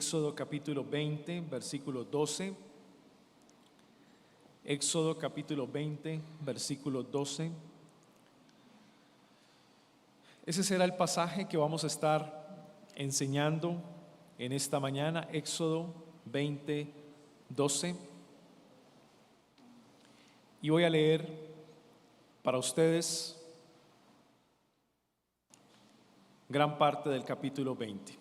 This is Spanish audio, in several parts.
Éxodo capítulo 20, versículo 12. Éxodo capítulo 20, versículo 12. Ese será el pasaje que vamos a estar enseñando en esta mañana, Éxodo 20, 12. Y voy a leer para ustedes gran parte del capítulo 20.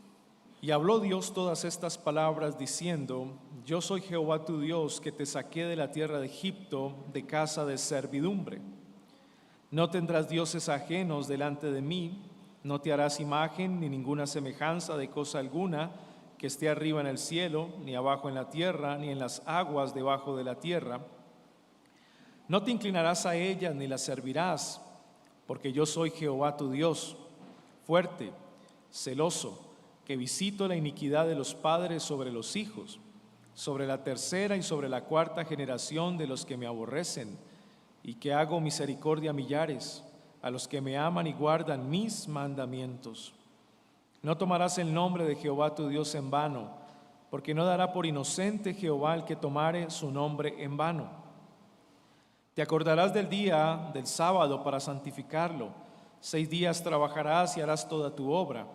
Y habló Dios todas estas palabras diciendo: Yo soy Jehová tu Dios, que te saqué de la tierra de Egipto, de casa de servidumbre. No tendrás dioses ajenos delante de mí, no te harás imagen ni ninguna semejanza de cosa alguna que esté arriba en el cielo, ni abajo en la tierra, ni en las aguas debajo de la tierra. No te inclinarás a ellas ni las servirás, porque yo soy Jehová tu Dios, fuerte, celoso, que visito la iniquidad de los padres sobre los hijos, sobre la tercera y sobre la cuarta generación de los que me aborrecen, y que hago misericordia a millares, a los que me aman y guardan mis mandamientos. No tomarás el nombre de Jehová tu Dios en vano, porque no dará por inocente Jehová el que tomare su nombre en vano. Te acordarás del día del sábado para santificarlo. 6 días trabajarás y harás toda tu obra,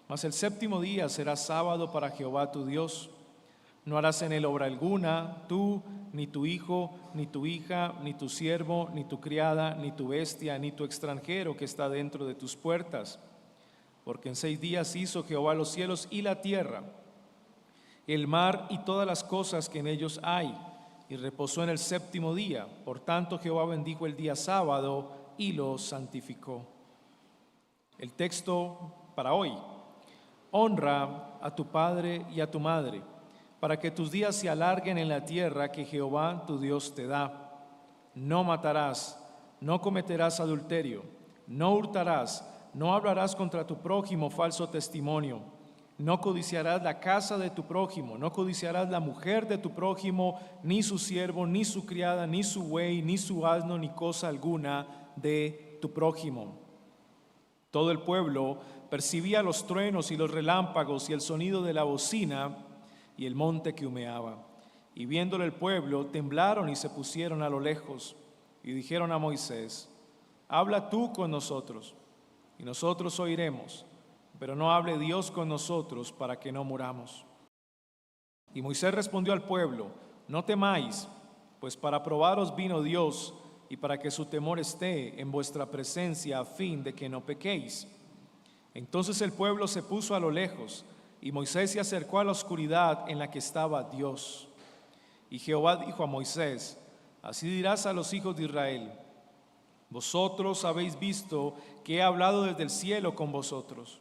mas el séptimo día será sábado para Jehová tu Dios. No harás en él obra alguna, tú, ni tu hijo, ni tu hija, ni tu siervo, ni tu criada, ni tu bestia, ni tu extranjero que está dentro de tus puertas. Porque en 6 días hizo Jehová los cielos y la tierra, el mar y todas las cosas que en ellos hay, y reposó en el séptimo día. Por tanto Jehová bendijo el día sábado y lo santificó. El texto para hoy: honra a tu padre y a tu madre, para que tus días se alarguen en la tierra que Jehová tu Dios te da. No matarás, no cometerás adulterio, no hurtarás, no hablarás contra tu prójimo falso testimonio, no codiciarás la casa de tu prójimo, no codiciarás la mujer de tu prójimo, ni su siervo, ni su criada, ni su buey, ni su asno, ni cosa alguna de tu prójimo. Todo el pueblo percibía los truenos y los relámpagos y el sonido de la bocina y el monte que humeaba. Y viéndolo el pueblo, temblaron y se pusieron a lo lejos. Y dijeron a Moisés: habla tú con nosotros, y nosotros oiremos, pero no hable Dios con nosotros para que no muramos. Y Moisés respondió al pueblo: no temáis, pues para probaros vino Dios, y para que su temor esté en vuestra presencia, a fin de que no pequéis. Entonces el pueblo se puso a lo lejos, y Moisés se acercó a la oscuridad en la que estaba Dios. Y Jehová dijo a Moisés: así dirás a los hijos de Israel: vosotros habéis visto que he hablado desde el cielo con vosotros.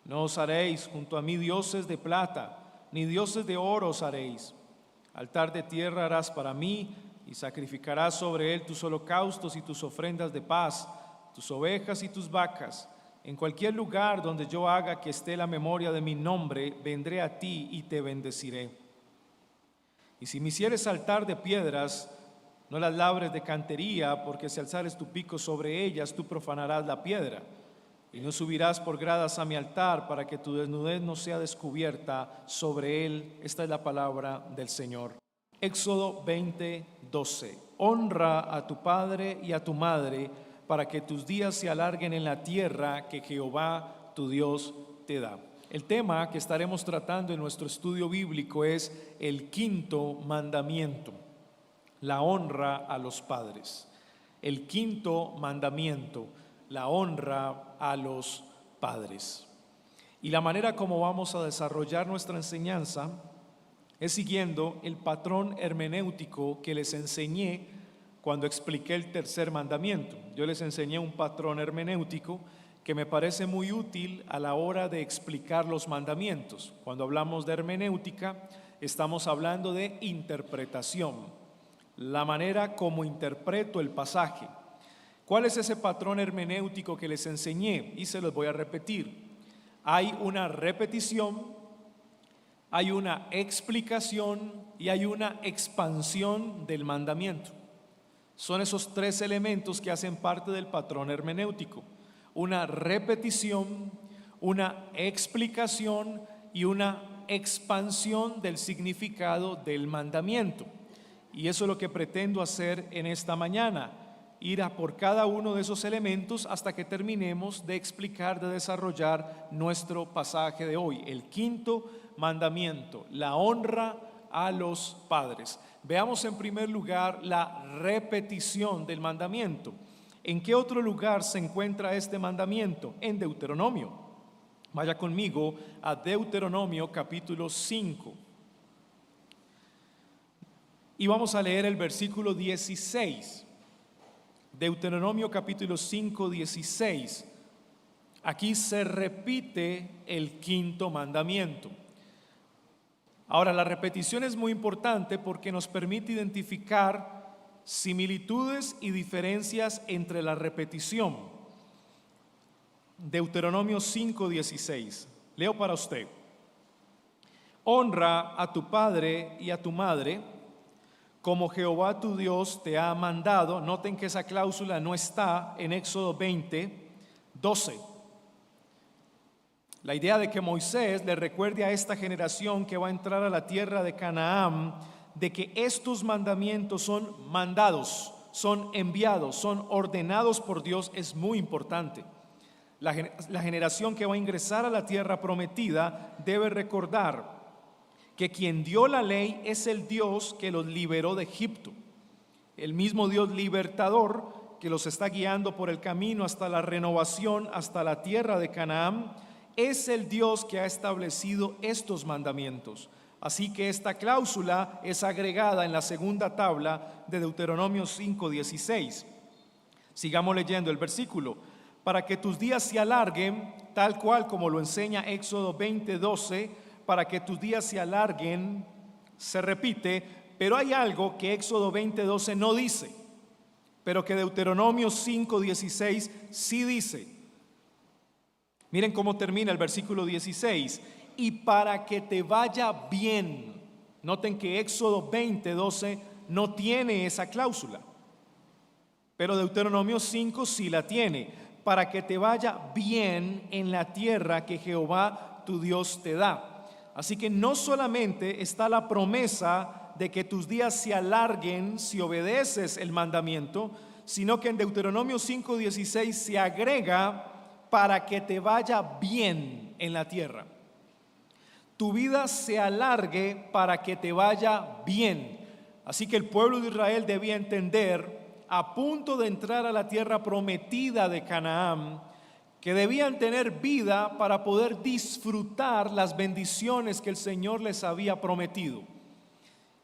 No os haréis junto a mí dioses de plata, ni dioses de oro os haréis. Altar de tierra harás para mí, y sacrificarás sobre él tus holocaustos y tus ofrendas de paz, tus ovejas y tus vacas. En cualquier lugar donde yo haga que esté la memoria de mi nombre, vendré a ti y te bendeciré. Y si me hicieres altar de piedras, no las labres de cantería, porque si alzares tu pico sobre ellas, tú profanarás la piedra. Y no subirás por gradas a mi altar, para que tu desnudez no sea descubierta sobre él. Esta es la palabra del Señor. Éxodo 20, 12. Honra a tu padre y a tu madre, para que tus días se alarguen en la tierra que Jehová tu Dios te da. El tema que estaremos tratando en nuestro estudio bíblico es el quinto mandamiento: la honra a los padres. El quinto mandamiento: la honra a los padres. Y la manera como vamos a desarrollar nuestra enseñanza es siguiendo el patrón hermenéutico que les enseñé cuando expliqué el tercer mandamiento. Yo les enseñé un patrón hermenéutico que me parece muy útil a la hora de explicar los mandamientos. Cuando hablamos de hermenéutica, estamos hablando de interpretación, la manera como interpreto el pasaje. ¿Cuál es ese patrón hermenéutico que les enseñé? Y se los voy a repetir. Hay una repetición, hay una explicación y hay una expansión del mandamiento. Son esos 3 elementos que hacen parte del patrón hermenéutico: una repetición, una explicación y una expansión del significado del mandamiento. Y eso es lo que pretendo hacer en esta mañana, ir a por cada uno de esos elementos hasta que terminemos de explicar, de desarrollar nuestro pasaje de hoy. El quinto mandamiento, la honra a los padres. Veamos en primer lugar la repetición del mandamiento. ¿En qué otro lugar se encuentra este mandamiento? En Deuteronomio. Vaya conmigo a Deuteronomio capítulo 5. Y vamos a leer el versículo 16. Deuteronomio capítulo 5, 16. Aquí se repite el quinto mandamiento. Ahora, la repetición es muy importante porque nos permite identificar similitudes y diferencias entre la repetición. Deuteronomio 5, 16. Leo para usted. Honra a tu padre y a tu madre, como Jehová tu Dios te ha mandado. Noten que esa cláusula no está en Éxodo 20, 12. La idea de que Moisés le recuerde a esta generación que va a entrar a la tierra de Canaán, de que estos mandamientos son mandados, son enviados, son ordenados por Dios, es muy importante. La generación que va a ingresar a la tierra prometida debe recordar que quien dio la ley es el Dios que los liberó de Egipto, el mismo Dios libertador que los está guiando por el camino hasta la renovación, hasta la tierra de Canaán. Es el Dios que ha establecido estos mandamientos. Así que esta cláusula es agregada en la segunda tabla de Deuteronomio 5:16. Sigamos leyendo el versículo. Para que tus días se alarguen, tal cual como lo enseña Éxodo 20:12, para que tus días se alarguen, se repite, pero hay algo que Éxodo 20:12 no dice, pero que Deuteronomio 5:16 sí dice. Miren cómo termina el versículo 16. Y para que te vaya bien. Noten que Éxodo 20:12 no tiene esa cláusula, pero Deuteronomio 5 sí la tiene. Para que te vaya bien en la tierra que Jehová tu Dios te da. Así que no solamente está la promesa de que tus días se alarguen si obedeces el mandamiento, sino que en Deuteronomio 5:16 se agrega para que te vaya bien en la tierra. Tu vida se alargue para que te vaya bien. Así que el pueblo de Israel debía entender, a punto de entrar a la tierra prometida de Canaán, que debían tener vida para poder disfrutar las bendiciones que el Señor les había prometido.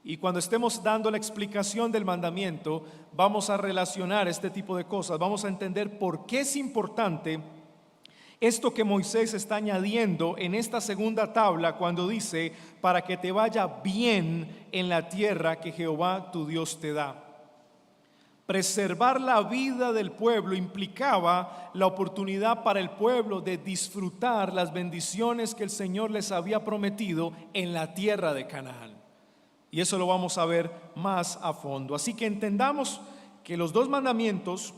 Y cuando estemos dando la explicación del mandamiento, vamos a relacionar este tipo de cosas, vamos a entender por qué es importante esto que Moisés está añadiendo en esta segunda tabla cuando dice, para que te vaya bien en la tierra que Jehová tu Dios te da. Preservar la vida del pueblo implicaba la oportunidad para el pueblo de disfrutar las bendiciones que el Señor les había prometido en la tierra de Canaán. Y eso lo vamos a ver más a fondo. Así que entendamos que los dos mandamientos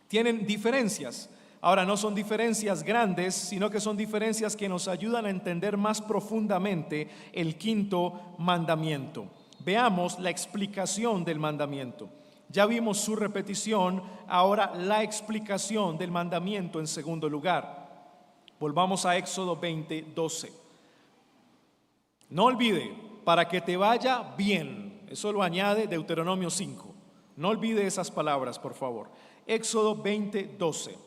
tienen diferencias. Ahora, no son diferencias grandes, sino que son diferencias que nos ayudan a entender más profundamente el quinto mandamiento. Veamos la explicación del mandamiento. Ya vimos su repetición, ahora la explicación del mandamiento en segundo lugar. Volvamos a Éxodo 20:12. No olvide, para que te vaya bien. Eso lo añade Deuteronomio 5. No olvide esas palabras, por favor. Éxodo 20:12.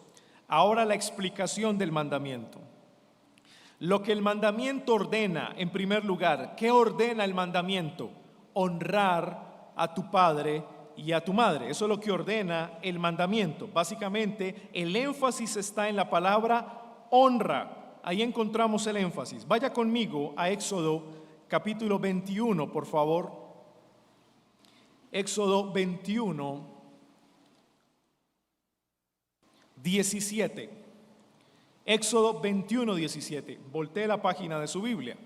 Ahora la explicación del mandamiento. Lo que el mandamiento ordena, en primer lugar, ¿qué ordena el mandamiento? Honrar a tu padre y a tu madre. Eso es lo que ordena el mandamiento. Básicamente, el énfasis está en la palabra honra. Ahí encontramos el énfasis. Vaya conmigo a Éxodo capítulo 21, por favor. Éxodo 21, 17. Éxodo 21, 17. Voltee la página de su Biblia.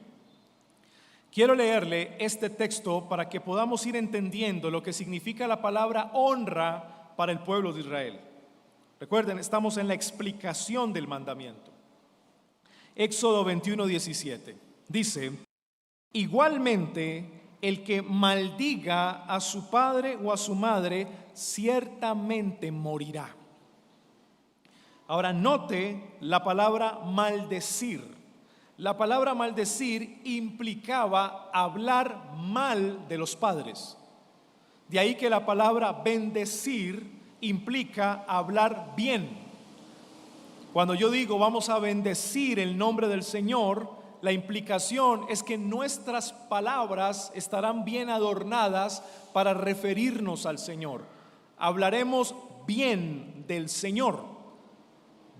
Quiero leerle este texto para que podamos ir entendiendo lo que significa la palabra honra para el pueblo de Israel. Recuerden, estamos en la explicación del mandamiento. Éxodo 21, 17. Dice: Igualmente, el que maldiga a su padre o a su madre, ciertamente morirá. Ahora note la palabra maldecir. La palabra maldecir implicaba hablar mal de los padres. De ahí que la palabra bendecir implica hablar bien. Cuando yo digo vamos a bendecir el nombre del Señor, la implicación es que nuestras palabras estarán bien adornadas para referirnos al Señor. Hablaremos bien del Señor.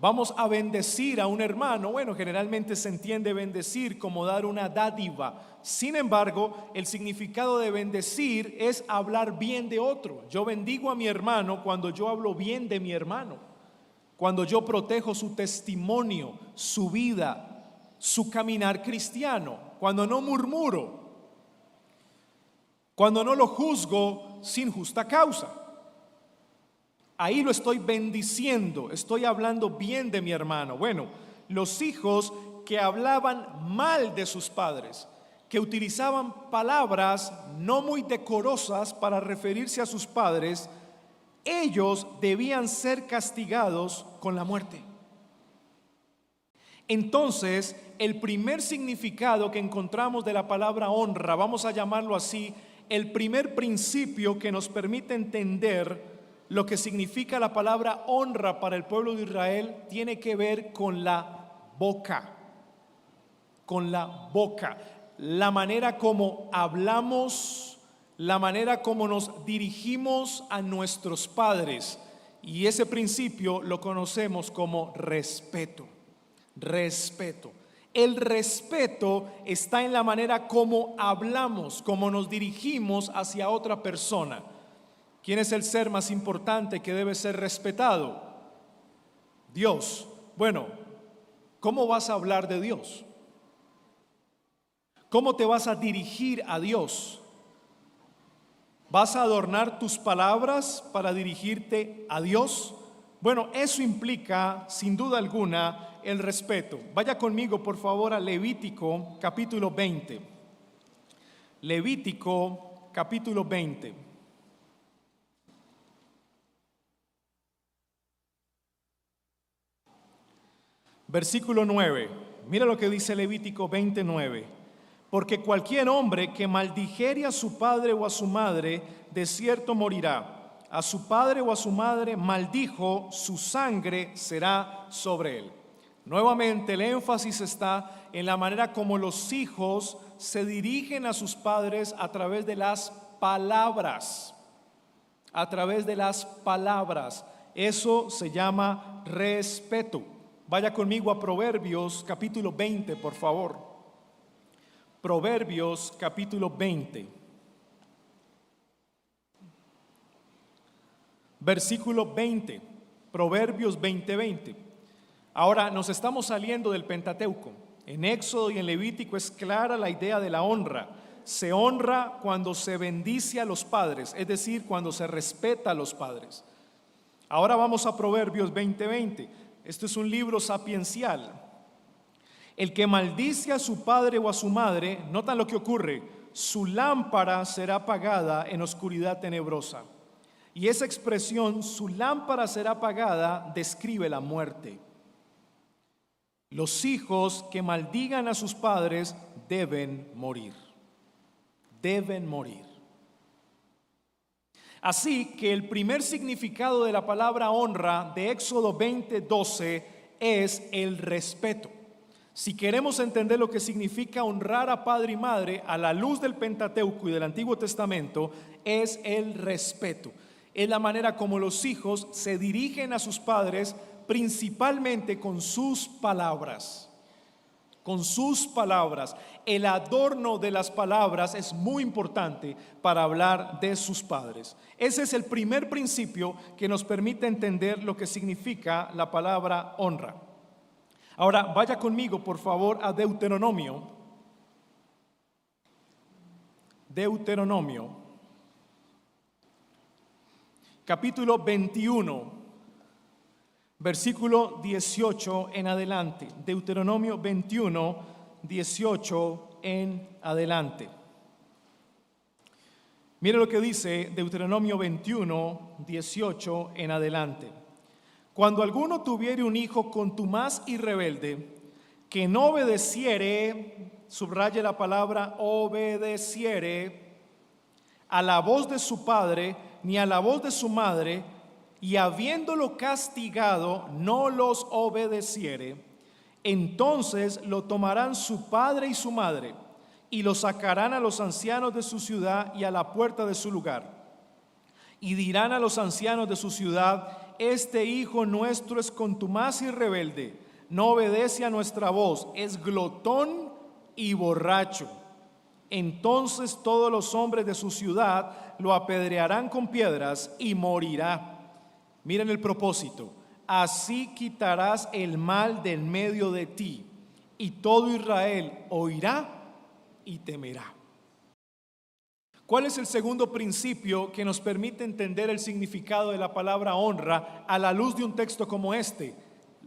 Vamos a bendecir a un hermano. Bueno, generalmente se entiende bendecir como dar una dádiva. Sin embargo, el significado de bendecir es hablar bien de otro. Yo bendigo a mi hermano cuando yo hablo bien de mi hermano, cuando yo protejo su testimonio, su vida, su caminar cristiano, cuando no murmuro, cuando no lo juzgo sin justa causa. Ahí lo estoy bendiciendo, estoy hablando bien de mi hermano. Bueno, los hijos que hablaban mal de sus padres, que utilizaban palabras no muy decorosas para referirse a sus padres, ellos debían ser castigados con la muerte. Entonces, el primer significado que encontramos de la palabra honra, vamos a llamarlo así, el primer principio que nos permite entender lo que significa la palabra honra para el pueblo de Israel, tiene que ver con la boca. Con la boca. La manera como hablamos, la manera como nos dirigimos a nuestros padres. Y ese principio lo conocemos como respeto. Respeto. El respeto está en la manera como hablamos, como nos dirigimos hacia otra persona. ¿Quién es el ser más importante que debe ser respetado? Dios. Bueno, ¿cómo vas a hablar de Dios? ¿Cómo te vas a dirigir a Dios? ¿Vas a adornar tus palabras para dirigirte a Dios? Bueno, eso implica, sin duda alguna, el respeto. Vaya conmigo, por favor, a Levítico capítulo 20. Levítico capítulo 20. Versículo 9, mira lo que dice Levítico 29. Porque cualquier hombre que maldijere a su padre o a su madre, de cierto morirá. A su padre o a su madre maldijo, su sangre será sobre él. Nuevamente el énfasis está en la manera como los hijos se dirigen a sus padres a través de las palabras. A través de las palabras. Eso se llama respeto. Vaya conmigo a Proverbios capítulo 20, por favor. Proverbios capítulo 20. Versículo 20. Proverbios 20:20. Ahora nos estamos saliendo del Pentateuco. En Éxodo y en Levítico es clara la idea de la honra. Se honra cuando se bendice a los padres, es decir, cuando se respeta a los padres. Ahora vamos a Proverbios 20:20. Esto es un libro sapiencial. El que maldice a su padre o a su madre, notan lo que ocurre, su lámpara será apagada en oscuridad tenebrosa. Y esa expresión, su lámpara será apagada, describe la muerte. Los hijos que maldigan a sus padres deben morir. Deben morir. Así que el primer significado de la palabra honra de Éxodo 20:12 es el respeto. Si queremos entender lo que significa honrar a padre y madre a la luz del Pentateuco y del Antiguo Testamento, es el respeto. Es la manera como los hijos se dirigen a sus padres, principalmente con sus palabras. Con sus palabras. El adorno de las palabras es muy importante para hablar de sus padres. Ese es el primer principio que nos permite entender lo que significa la palabra honra. Ahora, vaya conmigo, por favor, a Deuteronomio. Deuteronomio, capítulo 21. Versículo 18 en adelante. Deuteronomio 21, 18 en adelante. Mire lo que dice Deuteronomio 21, 18 en adelante. Cuando alguno tuviere un hijo contumaz y rebelde, que no obedeciere, subraye la palabra obedeciere, a la voz de su padre, ni a la voz de su madre, y habiéndolo castigado, no los obedeciere, entonces lo tomarán su padre y su madre, y lo sacarán a los ancianos de su ciudad y a la puerta de su lugar. Y dirán a los ancianos de su ciudad: este hijo nuestro es contumaz y rebelde, no obedece a nuestra voz, es glotón y borracho. Entonces todos los hombres de su ciudad lo apedrearán con piedras y morirá. Miren el propósito: así quitarás el mal del medio de ti, y todo Israel oirá y temerá. ¿Cuál es el segundo principio que nos permite entender el significado de la palabra honra a la luz de un texto como este?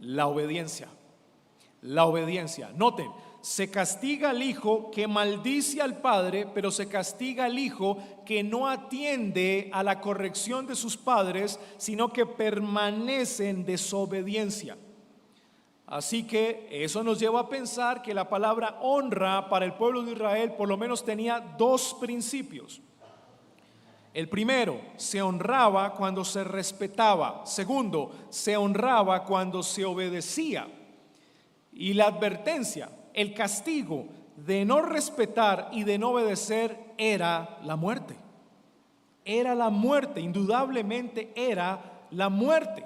La obediencia. La obediencia. Noten, se castiga al hijo que maldice al padre, pero se castiga al hijo que no atiende a la corrección de sus padres, sino que permanece en desobediencia. Así que eso nos lleva a pensar que la palabra honra para el pueblo de Israel por lo menos tenía dos principios. El primero, se honraba cuando se respetaba. Segundo, se honraba cuando se obedecía. Y la advertencia, el castigo de no respetar y de no obedecer era la muerte. Era la muerte, indudablemente era la muerte.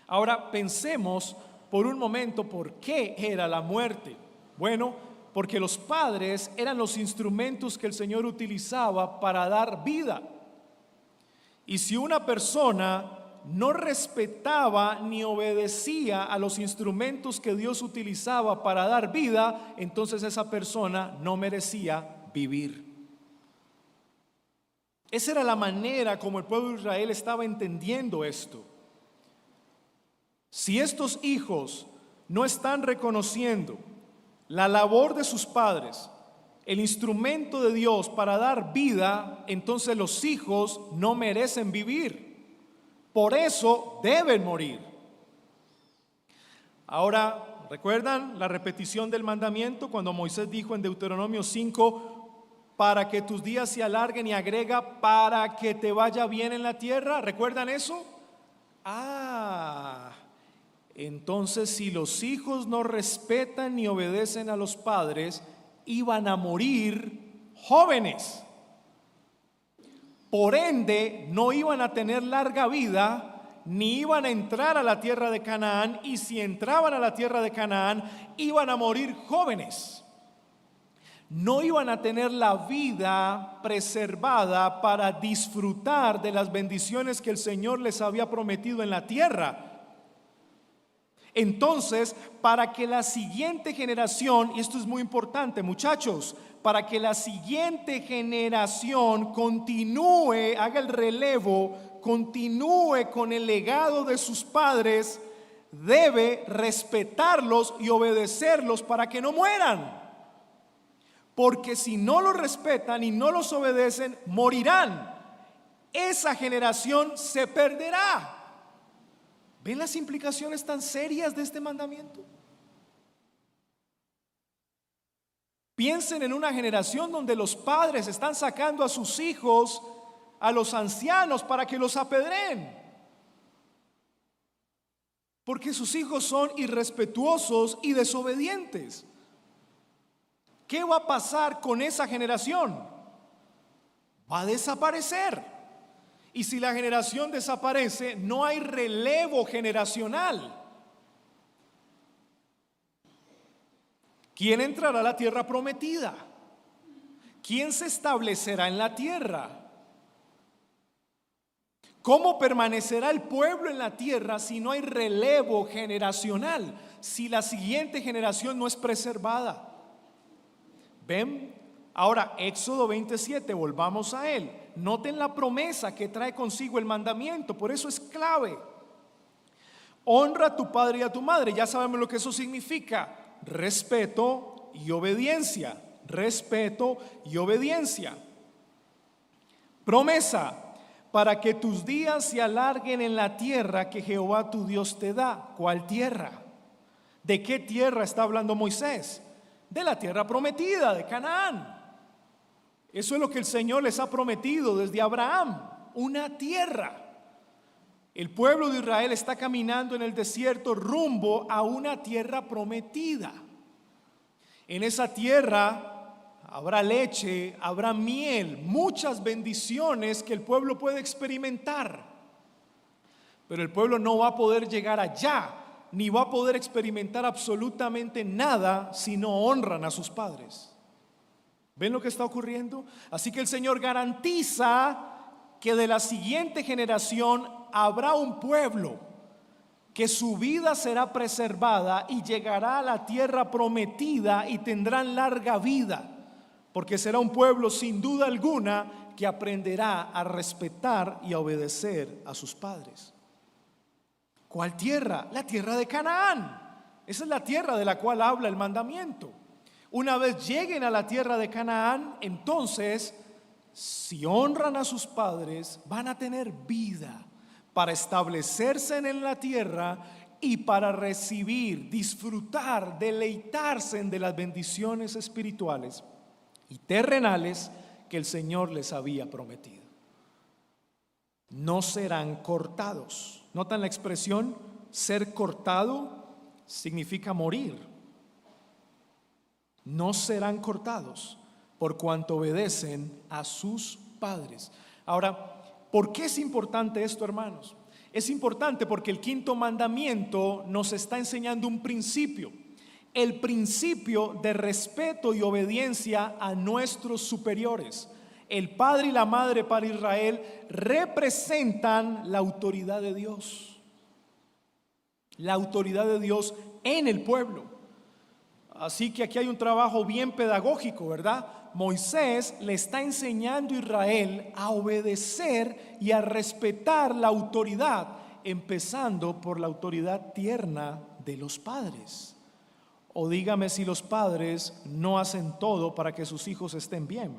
Ahora pensemos por un momento por qué era la muerte. Bueno, porque los padres eran los instrumentos que el Señor utilizaba para dar vida. Y si una persona no respetaba ni obedecía a los instrumentos que Dios utilizaba para dar vida, entonces esa persona no merecía vivir. Esa era la manera como el pueblo de Israel estaba entendiendo esto. Si estos hijos no están reconociendo la labor de sus padres, el instrumento de Dios para dar vida, entonces los hijos no merecen vivir. Por eso deben morir. Ahora, ¿recuerdan la repetición del mandamiento cuando Moisés dijo en Deuteronomio 5, para que tus días se alarguen, y agrega, para que te vaya bien en la tierra? ¿Recuerdan eso? Entonces, si los hijos no respetan ni obedecen a los padres, iban a morir jóvenes. Por ende, no iban a tener larga vida, ni iban a entrar a la tierra de Canaán, y si entraban a la tierra de Canaán, iban a morir jóvenes. No iban a tener la vida preservada para disfrutar de las bendiciones que el Señor les había prometido en la tierra. Entonces, para que la siguiente generación, y esto es muy importante, muchachos, para que la siguiente generación continúe, haga el relevo, continúe con el legado de sus padres, debe respetarlos y obedecerlos para que no mueran. Porque si no los respetan y no los obedecen, morirán. Esa generación se perderá. ¿Ven las implicaciones tan serias de este mandamiento? Piensen en una generación donde los padres están sacando a sus hijos, a los ancianos, para que los apedreen, porque sus hijos son irrespetuosos y desobedientes. ¿Qué va a pasar con esa generación? Va a desaparecer. Y si la generación desaparece, no hay relevo generacional. ¿Quién entrará a la tierra prometida? ¿Quién se establecerá en la tierra? ¿Cómo permanecerá el pueblo en la tierra si no hay relevo generacional? Si la siguiente generación no es preservada. ¿Ven? Ahora, Éxodo 27, volvamos a él. Noten la promesa que trae consigo el mandamiento, por eso es clave. Honra a tu padre y a tu madre, ya sabemos lo que eso significa. respeto y obediencia. Respeto y obediencia. Promesa: para que tus días se alarguen en la tierra que Jehová tu Dios te da. ¿Cuál tierra? ¿De qué tierra está hablando Moisés? De la tierra prometida, de Canaán. Eso es lo que el Señor les ha prometido desde Abraham, una tierra. El pueblo de Israel está caminando en el desierto rumbo a una tierra prometida. En esa tierra habrá leche, habrá miel, muchas bendiciones que el pueblo puede experimentar. Pero el pueblo no va a poder llegar allá, ni va a poder experimentar absolutamente nada si no honran a sus padres. ¿Ven lo que está ocurriendo? Así que el Señor garantiza que de la siguiente generación habrá un pueblo que su vida será preservada y llegará a la tierra prometida y tendrán larga vida, porque será un pueblo sin duda alguna que aprenderá a respetar y a obedecer a sus padres. ¿Cuál tierra? La tierra de Canaán. Esa es la tierra de la cual habla el mandamiento. Una vez lleguen a la tierra de Canaán, entonces, si honran a sus padres, van a tener vida para establecerse en la tierra y para recibir, disfrutar, deleitarse de las bendiciones espirituales y terrenales que el Señor les había prometido. No serán cortados. ¿Notan la expresión? Ser cortado significa morir. No serán cortados por cuanto obedecen a sus padres. Ahora, ¿por qué es importante esto, hermanos? Es importante porque el quinto mandamiento nos está enseñando un principio. El principio de respeto y obediencia a nuestros superiores. El padre y la madre para Israel representan la autoridad de Dios. La autoridad de Dios en el pueblo. Así que aquí hay un trabajo bien pedagógico, ¿verdad? Moisés le está enseñando a Israel a obedecer y a respetar la autoridad, empezando por la autoridad tierna de los padres. O dígame si los padres no hacen todo para que sus hijos estén bien.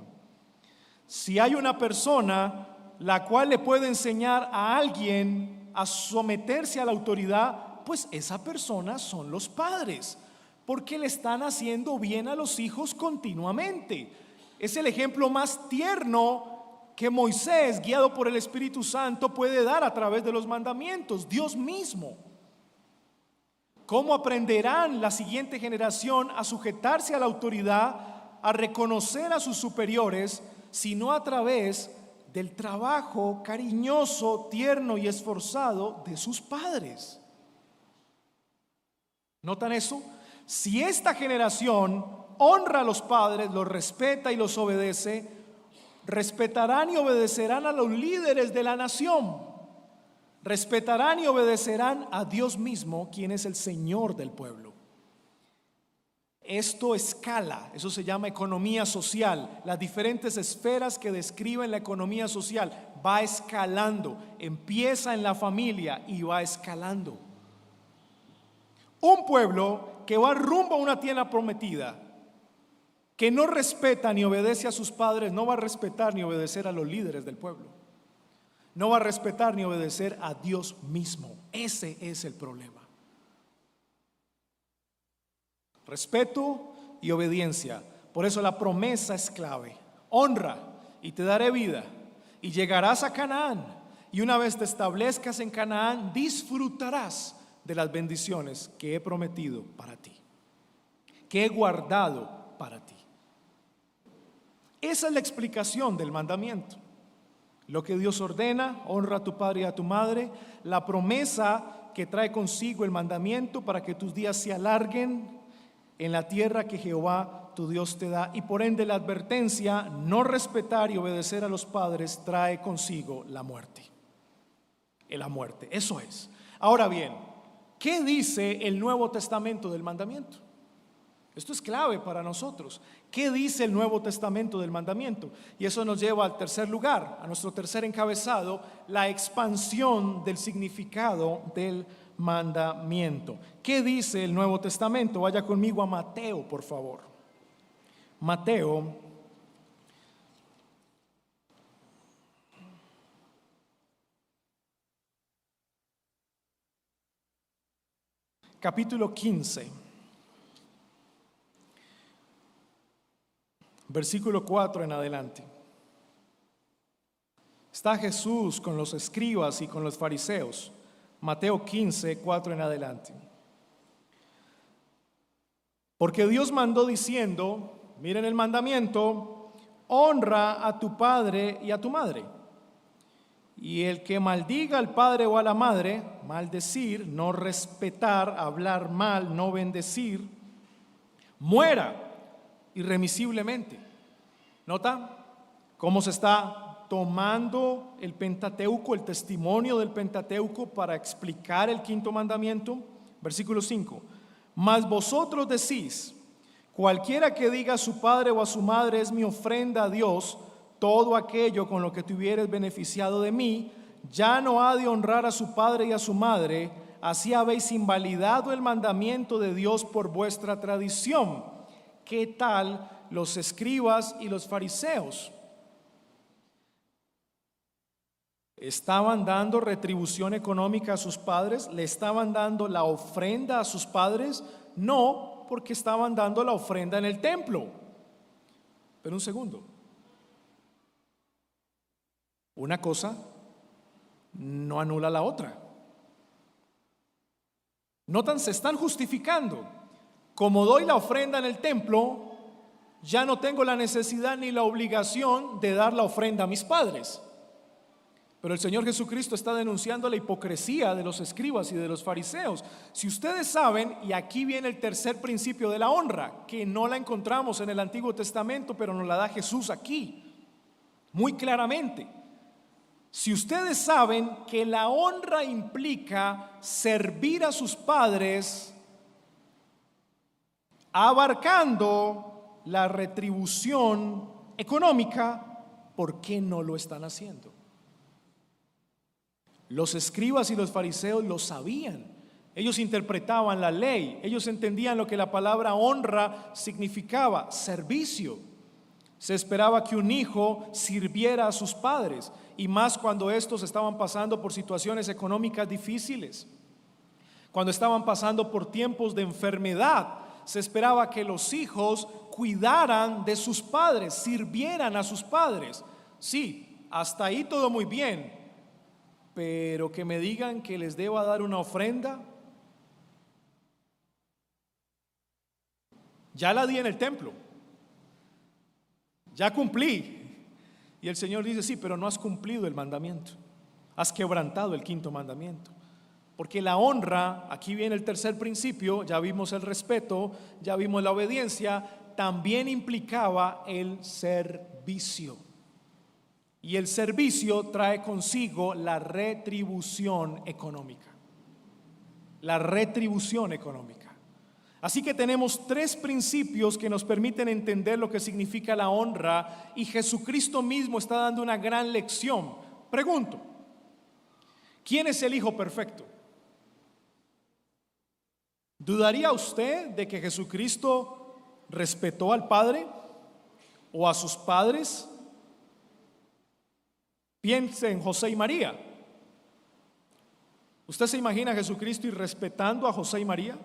Si hay una persona la cual le puede enseñar a alguien a someterse a la autoridad, pues esa persona son los padres, porque le están haciendo bien a los hijos continuamente. Es el ejemplo más tierno que Moisés, guiado por el Espíritu Santo, puede dar a través de los mandamientos, Dios mismo. ¿Cómo aprenderán la siguiente generación a sujetarse a la autoridad, a reconocer a sus superiores, sino a través del trabajo cariñoso, tierno y esforzado de sus padres? ¿Notan eso? Si esta generación honra a los padres, los respeta y los obedece, respetarán y obedecerán a los líderes de la nación. Respetarán y obedecerán a Dios mismo, quien es el Señor del pueblo. Esto escala, eso se llama economía social. Las diferentes esferas que describen la economía social va escalando, empieza en la familia y va escalando. Un pueblo que va rumbo a una tierra prometida, que no respeta ni obedece a sus padres, no va a respetar ni obedecer a los líderes del pueblo. No va a respetar ni obedecer a Dios mismo. Ese es el problema. Respeto y obediencia. Por eso la promesa es clave. Honra y te daré vida y llegarás a Canaán. Y una vez te establezcas en Canaán, disfrutarás de las bendiciones que he prometido para ti, que he guardado para ti. Esa es la explicación del mandamiento. Lo que Dios ordena: honra a tu padre y a tu madre. La promesa que trae consigo el mandamiento para que tus días se alarguen en la tierra que Jehová tu Dios te da. Y por ende la advertencia: no respetar y obedecer a los padres trae consigo la muerte. La muerte, eso es. Ahora bien, ¿qué dice el Nuevo Testamento del mandamiento? Esto es clave para nosotros. ¿Qué dice el Nuevo Testamento del mandamiento? Y eso nos lleva al tercer lugar, a nuestro tercer encabezado: la expansión del significado del mandamiento. ¿Qué dice el Nuevo Testamento? Vaya conmigo a Mateo, por favor. Mateo, capítulo 15, versículo 4 en adelante. Está Jesús con los escribas y con los fariseos. Mateo 15, 4 en adelante. Porque Dios mandó diciendo, miren el mandamiento, honra a tu padre y a tu madre. Y el que maldiga al padre o a la madre, maldecir, no respetar, hablar mal, no bendecir, muera irremisiblemente. ¿Nota cómo se está tomando el Pentateuco, el testimonio del Pentateuco para explicar el quinto mandamiento? Versículo 5. Mas vosotros decís, cualquiera que diga a su padre o a su madre es mi ofrenda a Dios, todo aquello con lo que te hubieres beneficiado de mí, ya no ha de honrar a su padre y a su madre, así habéis invalidado el mandamiento de Dios por vuestra tradición. ¿Qué tal los escribas y los fariseos? ¿Estaban dando retribución económica a sus padres? ¿Le estaban dando la ofrenda a sus padres? No, porque estaban dando la ofrenda en el templo. Pero un segundo. Una cosa no anula la otra. Notan, se están justificando. Como doy la ofrenda en el templo, ya no tengo la necesidad ni la obligación de dar la ofrenda a mis padres. Pero el Señor Jesucristo está denunciando la hipocresía de los escribas y de los fariseos. Si ustedes saben, y aquí viene el tercer principio de la honra, que no la encontramos en el Antiguo Testamento, pero nos la da Jesús aquí, muy claramente. Si ustedes saben que la honra implica servir a sus padres, abarcando la retribución económica, ¿por qué no lo están haciendo? Los escribas y los fariseos lo sabían. Ellos interpretaban la ley. Ellos entendían lo que la palabra honra significaba: servicio. Se esperaba que un hijo sirviera a sus padres, y más cuando estos estaban pasando por situaciones económicas difíciles. Cuando estaban pasando por tiempos de enfermedad, se esperaba que los hijos cuidaran de sus padres, sirvieran a sus padres. Sí, hasta ahí todo muy bien. Pero que me digan que les deba dar una ofrenda, ya la di en el templo, ya cumplí. Y el Señor dice, sí, pero no has cumplido el mandamiento, has quebrantado el quinto mandamiento. Porque la honra, aquí viene el tercer principio, ya vimos el respeto, ya vimos la obediencia, también implicaba el servicio. Y el servicio trae consigo la retribución económica. La retribución económica. Así que tenemos tres principios que nos permiten entender lo que significa la honra, y Jesucristo mismo está dando una gran lección. Pregunto, ¿quién es el Hijo perfecto? ¿Dudaría usted de que Jesucristo respetó al Padre o a sus padres? Piense en José y María. ¿Usted se imagina a Jesucristo irrespetando a José y María?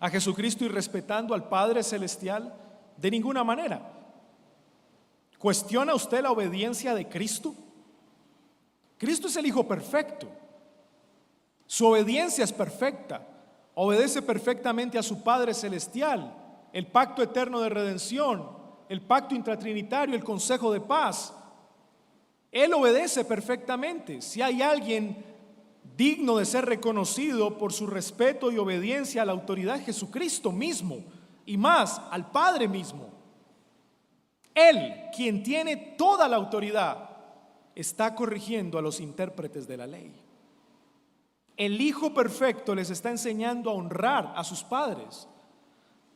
¿A Jesucristo irrespetando al Padre Celestial? De ninguna manera. ¿Cuestiona usted la obediencia de Cristo? Cristo es el Hijo perfecto. Su obediencia es perfecta. Obedece perfectamente a su Padre Celestial, el pacto eterno de redención, el pacto intratrinitario, el consejo de paz. Él obedece perfectamente. Si hay alguien digno de ser reconocido por su respeto y obediencia a la autoridad, Jesucristo mismo, y más al Padre mismo. Él, quien tiene toda la autoridad, está corrigiendo a los intérpretes de la ley. El Hijo perfecto les está enseñando a honrar a sus padres.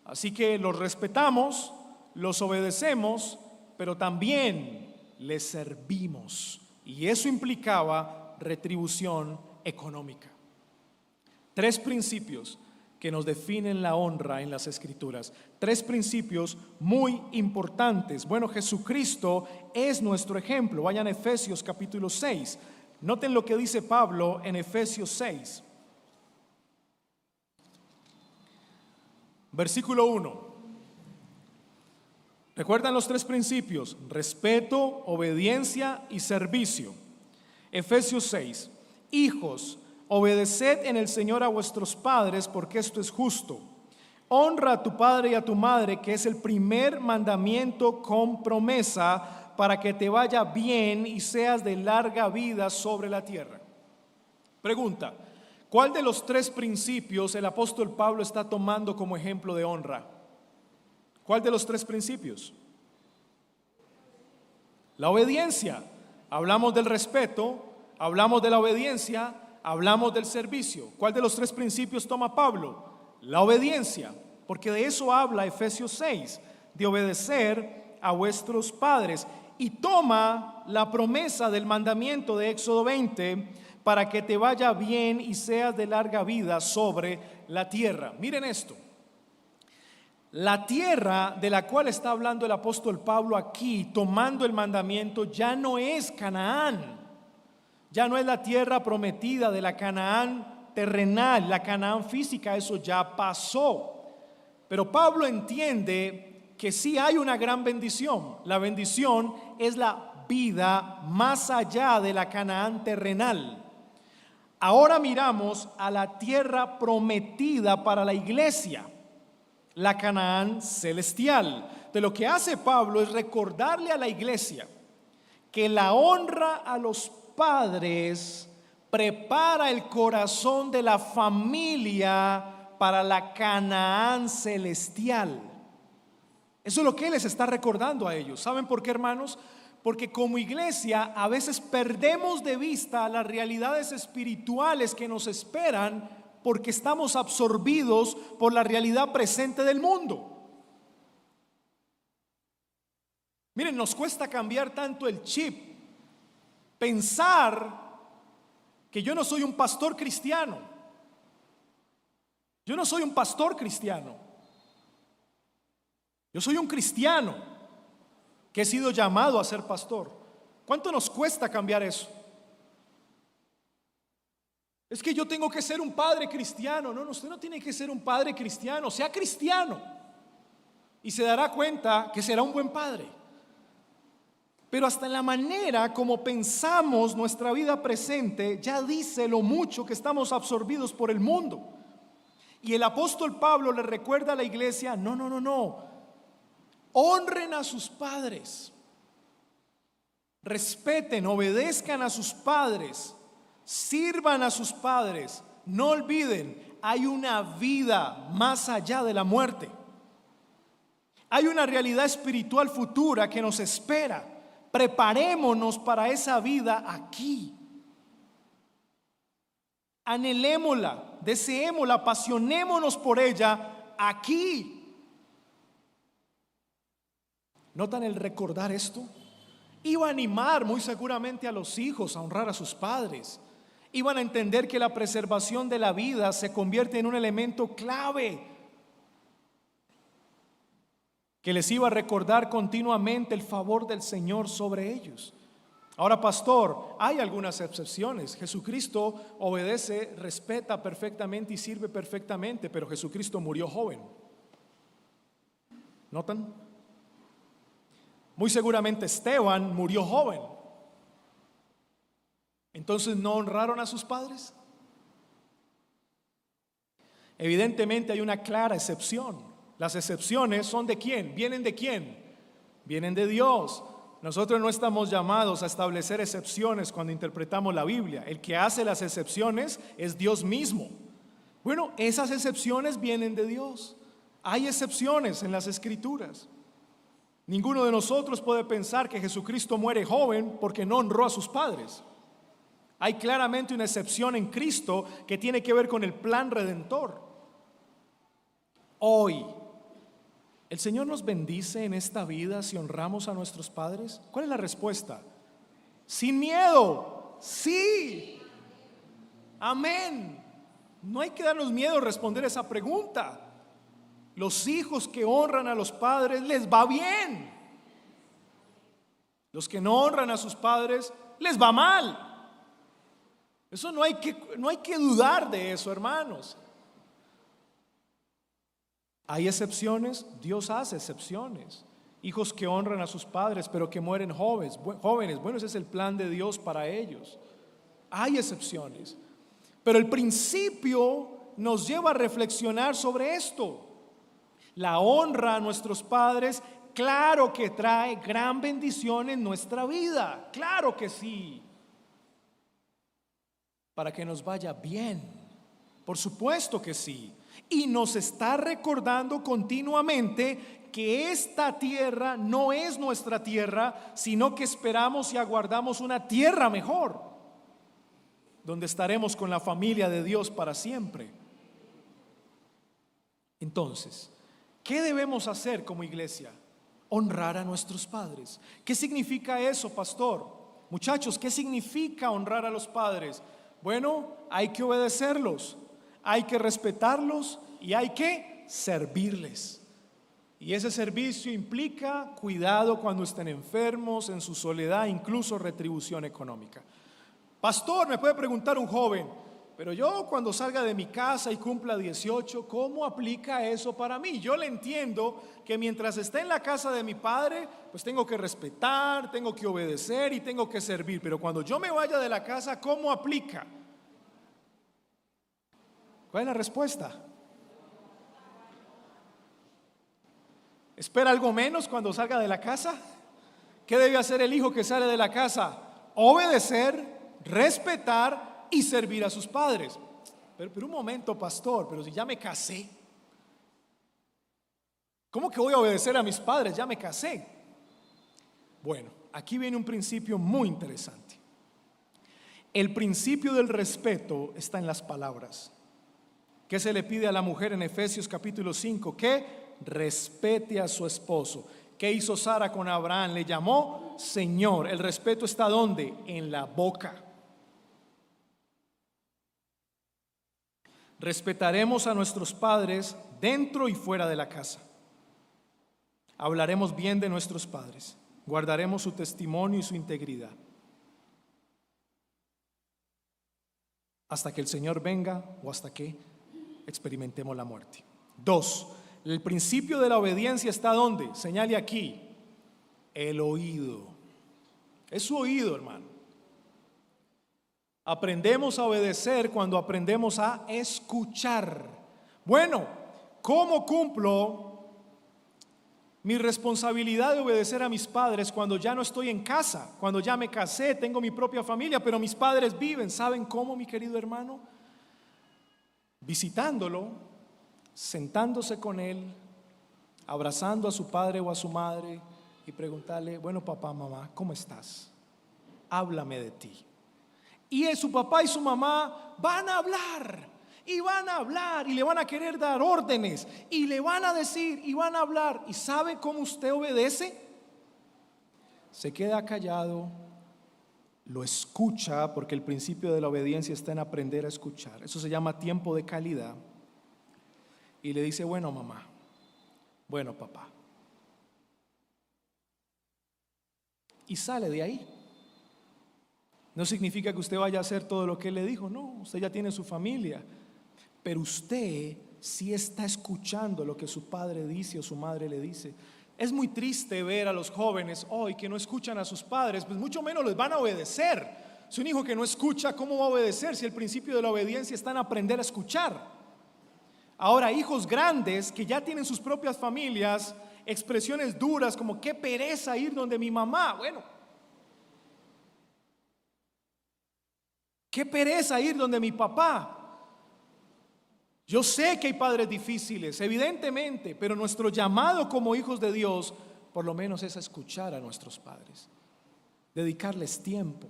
Así que los respetamos, los obedecemos, pero también les servimos, y eso implicaba retribución económica. Tres principios que nos definen la honra en las Escrituras. Tres principios muy importantes. Bueno, Jesucristo es nuestro ejemplo. Vayan a Efesios capítulo 6. Noten lo que dice Pablo en Efesios 6. Versículo 1. ¿Recuerdan los tres principios? Respeto, obediencia y servicio. Efesios 6. Hijos, obedeced en el Señor a vuestros padres, porque esto es justo. Honra a tu padre y a tu madre, que es el primer mandamiento con promesa, para que te vaya bien y seas de larga vida sobre la tierra. Pregunta: ¿cuál de los tres principios el apóstol Pablo está tomando como ejemplo de honra? ¿Cuál de los tres principios? La obediencia. Hablamos del respeto, hablamos de la obediencia, hablamos del servicio. ¿Cuál de los tres principios toma Pablo? La obediencia, porque de eso habla Efesios 6, de obedecer a vuestros padres. Y toma la promesa del mandamiento de Éxodo 20, para que te vaya bien y seas de larga vida sobre la tierra. Miren esto. La tierra de la cual está hablando el apóstol Pablo aquí, tomando el mandamiento, ya no es Canaán. Ya no es la tierra prometida de la Canaán terrenal, la Canaán física, eso ya pasó. Pero Pablo entiende que sí hay una gran bendición. La bendición es la vida más allá de la Canaán terrenal. Ahora miramos a la tierra prometida para la iglesia, la Canaán celestial. De lo que hace Pablo es recordarle a la iglesia que la honra a los padres prepara el corazón de la familia para la Canaán celestial. Eso es lo que él les está recordando a ellos. ¿Saben por qué, hermanos? Porque como iglesia a veces perdemos de vista las realidades espirituales que nos esperan, porque estamos absorbidos por la realidad presente del mundo. Miren, nos cuesta cambiar tanto el chip, pensar que yo no soy un pastor cristiano. Yo no soy un pastor cristiano. Yo soy un cristiano que he sido llamado a ser pastor. ¿Cuánto nos cuesta cambiar eso? Es que yo tengo que ser un padre cristiano. No, usted no tiene que ser un padre cristiano. Sea cristiano y se dará cuenta que será un buen padre. Pero hasta en la manera como pensamos nuestra vida presente ya dice lo mucho que estamos absorbidos por el mundo. Y el apóstol Pablo le recuerda a la iglesia: no. Honren a sus padres, respeten, obedezcan a sus padres, sirvan a sus padres. No olviden, hay una vida más allá de la muerte. Hay una realidad espiritual futura que nos espera. Preparémonos para esa vida aquí. Anhelémosla, deseémosla, apasionémonos por ella aquí. ¿Notan el recordar esto? Iba a animar muy seguramente a los hijos a honrar a sus padres. Iban a entender que la preservación de la vida se convierte en un elemento clave, que les iba a recordar continuamente el favor del Señor sobre ellos. Ahora, pastor, hay algunas excepciones. Jesucristo obedece, respeta perfectamente y sirve perfectamente, pero Jesucristo murió joven. ¿Notan? Muy seguramente Esteban murió joven. Entonces, ¿no honraron a sus padres? Evidentemente hay una clara excepción. Las excepciones son ¿de quién? ¿Vienen de quién? Vienen de Dios. Nosotros no estamos llamados a establecer excepciones cuando interpretamos la Biblia. El que hace las excepciones es Dios mismo. Bueno, esas excepciones vienen de Dios. Hay excepciones en las Escrituras. Ninguno de nosotros puede pensar que Jesucristo muere joven porque no honró a sus padres. Hay claramente una excepción en Cristo que tiene que ver con el plan redentor. Hoy, ¿el Señor nos bendice en esta vida si honramos a nuestros padres? ¿Cuál es la respuesta? Sin miedo, sí. Amén. No hay que darnos miedo a responder esa pregunta. Los hijos que honran a los padres les va bien. Los que no honran a sus padres les va mal. Eso no hay que dudar de eso, hermanos. Hay excepciones, Dios hace excepciones. Hijos que honran a sus padres pero que mueren jóvenes. Bueno, ese es el plan de Dios para ellos. Hay excepciones. Pero el principio nos lleva a reflexionar sobre esto. La honra a nuestros padres, claro que trae gran bendición en nuestra vida. Claro que sí. Para que nos vaya bien. Por supuesto que sí. Y nos está recordando continuamente que esta tierra no es nuestra tierra, sino que esperamos y aguardamos una tierra mejor, donde estaremos con la familia de Dios para siempre. Entonces, ¿qué debemos hacer como iglesia? Honrar a nuestros padres. ¿Qué significa eso, pastor? Muchachos, ¿qué significa honrar a los padres? Bueno, hay que obedecerlos, hay que respetarlos y hay que servirles. Y ese servicio implica cuidado cuando estén enfermos, en su soledad, incluso retribución económica. Pastor, me puede preguntar un joven, pero yo cuando salga de mi casa y cumpla 18, ¿cómo aplica eso para mí? Yo le entiendo que mientras esté en la casa de mi padre, pues tengo que respetar, tengo que obedecer y tengo que servir. Pero cuando yo me vaya de la casa, ¿cómo aplica? ¿Cuál es la respuesta? ¿Espera algo menos cuando salga de la casa? ¿Qué debe hacer el hijo que sale de la casa? Obedecer, respetar y servir a sus padres. Pero un momento, pastor, pero si ya me casé, ¿cómo que voy a obedecer a mis padres? Ya me casé. Bueno, aquí viene un principio muy interesante. El principio del respeto está en las palabras. ¿Qué se le pide a la mujer en Efesios capítulo 5? Que respete a su esposo. ¿Qué hizo Sara con Abraham? Le llamó Señor. El respeto está ¿dónde? En la boca. Respetaremos a nuestros padres dentro y fuera de la casa. Hablaremos bien de nuestros padres. Guardaremos su testimonio y su integridad. Hasta que el Señor venga o hasta que experimentemos la muerte. 2. El principio de la obediencia está ¿dónde? Señale aquí. El oído. Es su oído, hermano. Aprendemos a obedecer cuando aprendemos a escuchar. Bueno, ¿cómo cumplo mi responsabilidad de obedecer a mis padres cuando ya no estoy en casa? Cuando ya me casé, tengo mi propia familia, pero mis padres viven. ¿Saben cómo, mi querido hermano? Visitándolo, sentándose con él, abrazando a su padre o a su madre y preguntarle, bueno, papá, mamá, ¿cómo estás? Háblame de ti. Y su papá y su mamá van a hablar y van a hablar y le van a querer dar órdenes y le van a decir y van a hablar. ¿Y sabe cómo usted obedece? Se queda callado, lo escucha, porque el principio de la obediencia está en aprender a escuchar. Eso se llama tiempo de calidad. Y le dice, bueno, mamá, bueno, papá. Y sale de ahí. No significa que usted vaya a hacer todo lo que él le dijo, no, usted ya tiene su familia. Pero usted sí está escuchando lo que su padre dice o su madre le dice. Es muy triste ver a los jóvenes hoy que no escuchan a sus padres, pues mucho menos les van a obedecer. Si un hijo que no escucha, ¿cómo va a obedecer? Si el principio de la obediencia está en aprender a escuchar. Ahora, hijos grandes que ya tienen sus propias familias, expresiones duras como qué pereza ir donde mi mamá. Bueno, qué pereza ir donde mi papá. Yo sé que hay padres difíciles, evidentemente, pero nuestro llamado como hijos de Dios, por lo menos es a escuchar a nuestros padres, dedicarles tiempo.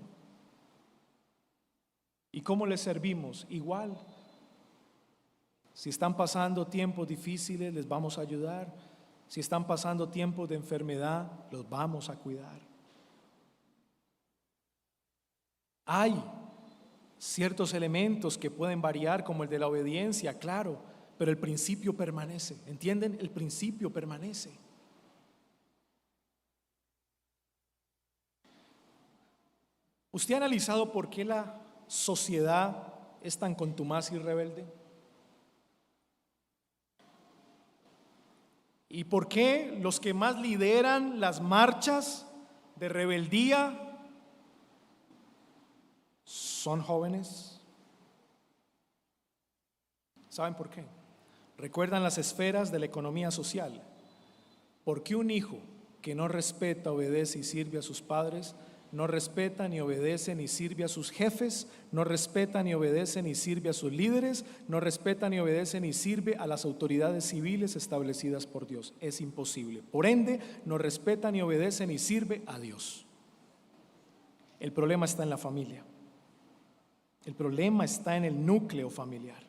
¿Y cómo les servimos? Igual. Si están pasando tiempos difíciles, les vamos a ayudar. Si están pasando tiempos de enfermedad, los vamos a cuidar. Hay ciertos elementos que pueden variar, como el de la obediencia, claro, pero el principio permanece. ¿Entienden? El principio permanece. ¿Usted ha analizado por qué la sociedad es tan contumaz y rebelde? ¿Y por qué los que más lideran las marchas de rebeldía son jóvenes? ¿Saben por qué? ¿Recuerdan las esferas de la economía social? ¿Por qué un hijo que no respeta, obedece y sirve a sus padres, no respeta ni obedece ni sirve a sus jefes, no respeta ni obedece ni sirve a sus líderes, no respeta ni obedece ni sirve a las autoridades civiles establecidas por Dios? Es imposible. Por ende, no respeta ni obedece ni sirve a Dios. El problema está en la familia. El problema está en el núcleo familiar.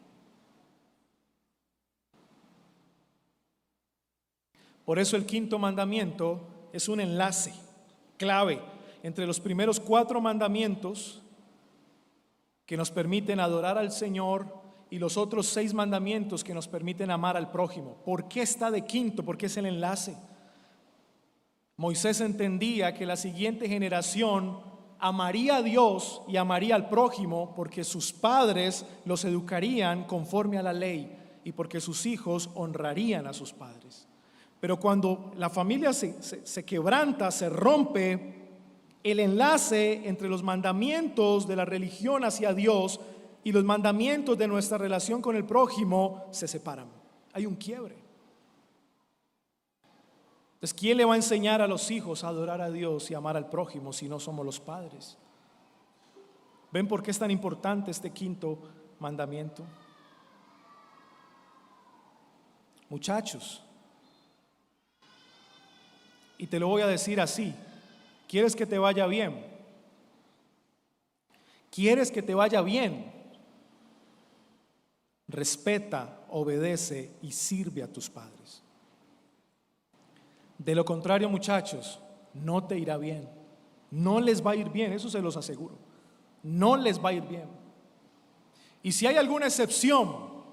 Por eso el quinto mandamiento es un enlace clave entre los primeros 4 mandamientos que nos permiten adorar al Señor y los otros 6 mandamientos que nos permiten amar al prójimo. ¿Por qué está de quinto? Porque es el enlace. Moisés entendía que la siguiente generación amaría a Dios y amaría al prójimo porque sus padres los educarían conforme a la ley y porque sus hijos honrarían a sus padres. Pero cuando la familia se quebranta, se rompe, el enlace entre los mandamientos de la religión hacia Dios y los mandamientos de nuestra relación con el prójimo se separan. Hay un quiebre. Entonces, ¿quién le va a enseñar a los hijos a adorar a Dios y amar al prójimo si no somos los padres? ¿Ven por qué es tan importante este quinto mandamiento? Muchachos, y te lo voy a decir así: ¿quieres que te vaya bien? ¿Quieres que te vaya bien? Respeta, obedece y sirve a tus padres. De lo contrario, muchachos, no te irá bien. No les va a ir bien, eso se los aseguro. No les va a ir bien. Y si hay alguna excepción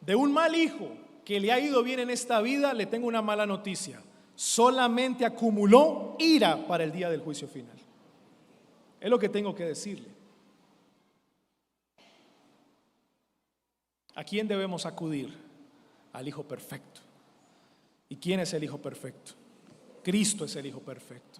de un mal hijo que le ha ido bien en esta vida, le tengo una mala noticia: solamente acumuló ira para el día del juicio final. Es lo que tengo que decirle. ¿A quién debemos acudir? Al Hijo perfecto. ¿Y quién es el Hijo perfecto? Cristo es el Hijo perfecto.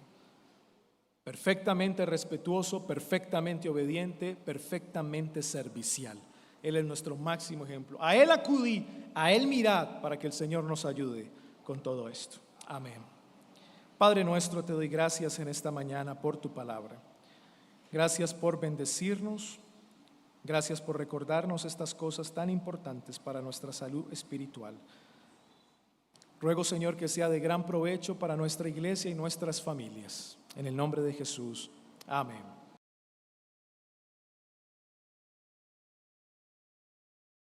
Perfectamente respetuoso, perfectamente obediente, perfectamente servicial. Él es nuestro máximo ejemplo. A Él acudí, a Él mirad, para que el Señor nos ayude con todo esto. Amén. Padre nuestro, te doy gracias en esta mañana por tu palabra. Gracias por bendecirnos. Gracias por recordarnos estas cosas tan importantes para nuestra salud espiritual. Ruego, Señor, que sea de gran provecho para nuestra iglesia y nuestras familias. En el nombre de Jesús. Amén.